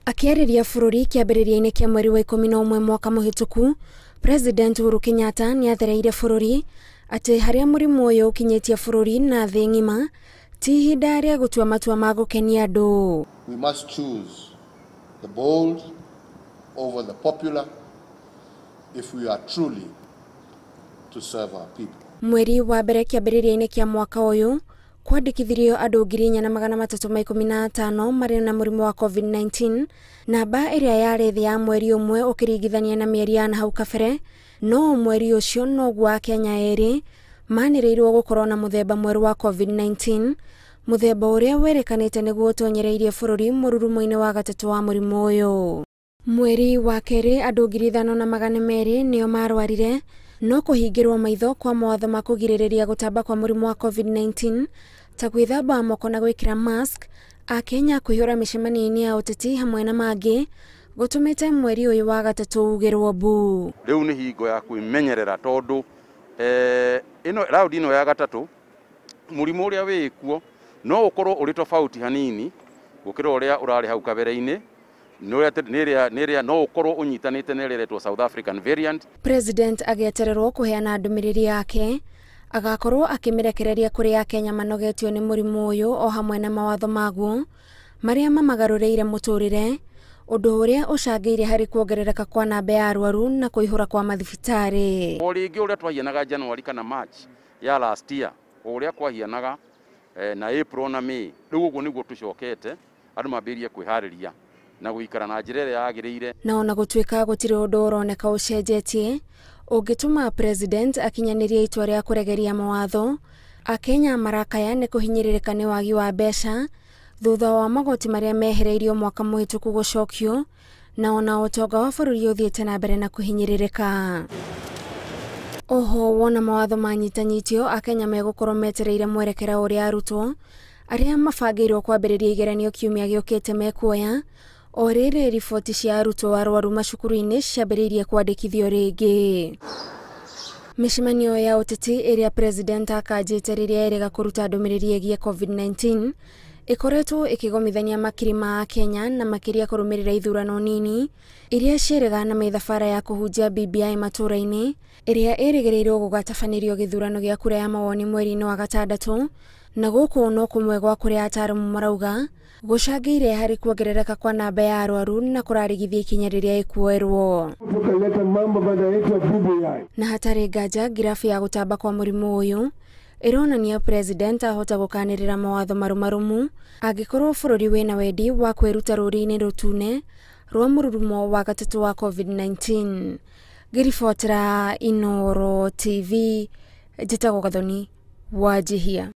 Akĩarĩria bũrũri kĩambĩrĩria-inĩ kĩa mweri wa 11 mwaka mũhĩtũku, President Uhuru Kenyatta nĩathereire bũrũri atĩ harĩa mũrimũ ũyũ ũkinyĩtie bũrũri na thĩ ng'ima ti ihinda rĩa gũtua matua ma gũkenia andũ. We must choose the bold over the popular if we are truly to serve our people. Mweri wa mbere kĩambĩrĩria-inĩ kĩa mwaka ũyũ kwandĩkithirio andũ 4,315 marĩ na mũrimũ wa covid-19, namba ĩrĩa yarĩ thĩ ya mweri ũmwe ũkĩringithania na mĩeri ya hau kabere, no mweri ũcio noguo Akenya erĩ manĩrĩirwo gũkorwo na mũthemba mwerũ wa covid-19, mũthemba ũrĩa wĩrĩkanĩte nĩguo ũtonyereirie bũrũri mũrurumo-inĩ wa gatatu wa mũrimũ ũyũ. Mweri wa kerĩ andũ 5,200 nĩo marwarire, no kũhingĩrwo maitho kwa mawatho ma kũgirĩrĩria gũtamba kwa mũrimũ wa covid-19 ta gwĩthamba moko na gwĩkĩra mask, Akenya kũihũra mĩcemanio-inĩ ya ũteti hamwe na mangĩ gũtũmĩte mweri ũyũ wa gatatũ ugĩrwo mbu. Rĩu nĩ hingo ya kwĩmenyerera tondũ raundi ĩno ya gatatũ mũrimũ ũrĩa wĩkuo no ũkorwo ũrĩ tofauti hanini gũkĩra ũrĩa ũrarĩ hau kabere-inĩ, nĩrĩa no ũkorwo ũnyitanĩte nĩrĩretwo South African variant. President agĩetererwo kũheana ndũmĩrĩri yake, agakorwo akĩmĩrekereria kũrĩ Akenya manogetio nĩ mũrimũ ũyũ o hamwe na mawatho maguo marĩa mamagarũrĩire mũtũrĩre, ũndũ ũrĩa ũcangĩire harĩ kuongerereka kwa namba ya arwaru na kũihũra kwa mathibitarĩ. O rĩngĩ ũrĩa twahianaga January kana March ya last year, ũrĩa kwahianaga na April na May, rĩu ũguo nĩguo tũcokete, andũ mambĩrĩrie kwĩharĩria na gũikara na njĩra ĩrĩa yagĩrĩire. Na ona gũtuĩka gũtirĩ ũndũ ũroneka ũcenjetie ũngĩtũma President akinyanĩrie itua rĩa kũregeria mawatho, Akenya marakaya nĩ kũhinyĩrĩrĩka nĩ wagi wa mbeca thutha wa magoti marĩa mehereirio mwaka mũhĩtũku gũcokio, na ona ũtonga wa bũrũri ũthiĩte na mbere na kũhinyĩrĩrĩka. Oho wona mawatho manyitanyitio, Akenya megũkorwo metereire mwerekera ũrĩa arutwo arĩa mabangĩirwo kwambĩrĩria igeranio kiumia gĩũkĩte mekuoya, o rĩrĩ riboti cia arutwo arwaru macukuru-inĩ ciambĩrĩirie kwandĩkithio rĩngĩ. Mĩcemanio ya ũteti ĩrĩa President akanjĩte rĩrĩa erĩga kũruta ndũmĩrĩri ĩgiĩ covid-19 ĩkoretwo ĩkĩgomithania makiri ma Akenya na makĩria kũrũmĩrĩra ithurano nini iria ciĩrĩga na mĩthabara ya kũhunjia BBI matũra-inĩ, ĩrĩa ĩrĩgĩrĩirwo gũgatabanĩrio gĩthurano gĩa kura ya mawoni mweri-inĩ wa gatandatũ, na gũkũ no kũmwe gwa kũrĩa ataaramu marauga gũcangĩire harĩ kuongerereka kwa namba ya arwaru na kũrarigithia ikinya rĩrĩa ĩkuoerwo. Na hatarĩ nganja ngirabu ya gũtamba kwa mũrimũ ũyũ ĩronania President ahota gũkanĩrĩra mawatho marũmarũmu angĩkorwo bũrũri wĩna wendi wa kwĩruta rũũri-inĩ rũtune rwa mũrurumo wa gatatũ wa covid-19. Ngĩribotera Inooro TV, njĩtagwo Gathoni Wanjihia.